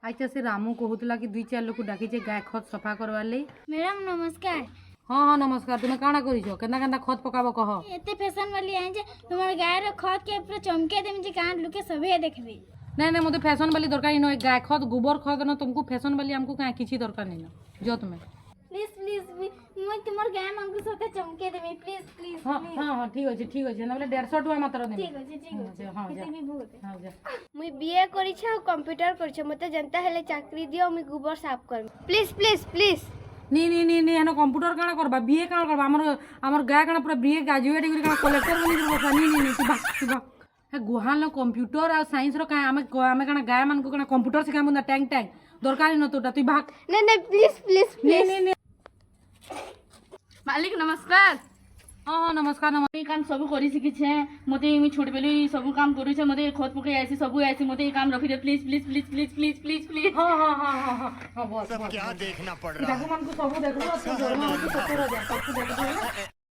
अच्छा से रामू कहूला कि 2-4 लोग डाकी गाय खत सफा करवार लाई। मैडम नमस्कार। हाँ हाँ नमस्कार। तुम काଣା करिछो केना केना खत पकाबो कह। एते फैशन वाली आए जे तुम्हार गाय रो खत के पूरा चमके देम जे गांव लोके सभे देखबे। नहीं नहीं मते फैशन वाली दरकार नहीं गाय खत गोबर खत न तुमको फैशन वाली हमको कहाँ किसी दरकार नहीं जो तुम्हें प्लीज प्लीज मैं तुम्हार गाय मांगू सते चमके देबे प्लीज प्लीज। हाँ हाँ हाँ ठीक अच्छे ठीक अच्छे ना बोले 150 टका मात्र देबे। ठीक अच्छे ठीक अच्छे। हाँ जा एते भी बहुत हाँ जा। मुई बीए करी छ कंप्यूटर करी छ मते जनता हेले चाकरी दियो मुई गोबर साफ कर प्लीज प्लीज प्लीज। नहीं नहीं नहीं नहीं हनो कंप्यूटर काଣା करबा बीए काଣା करबा हमर गाय काଣା पूरा बीए ग्रेजुएट डिग्री काଣା कलेक्टर बनी कर बसा नहीं नहीं नहीं तू बा हे गुहाल नो कंप्यूटर आ साइंस रो काहे हमें काଣା गाय मान को काଣା कंप्यूटर सिखामु ना टैंक टैंक दरकार न तोटा तू भाग। नहीं नहीं प्लीज प्लीज नहीं नहीं नहीं मालिक नमस्कार। हाँ हाँ नमस्कार नमस्कार। ये काम सब करी शिखी मते मुझे छोट बेलू सब काम करूँ मते खत पकई आसी सब आसी मते काम रखी दे please please please please please please please. हाँ हाँ हाँ हाँ हाँ हाँ बस सब बस क्या देखना पड़ रहा है। देखो मन को सब देखो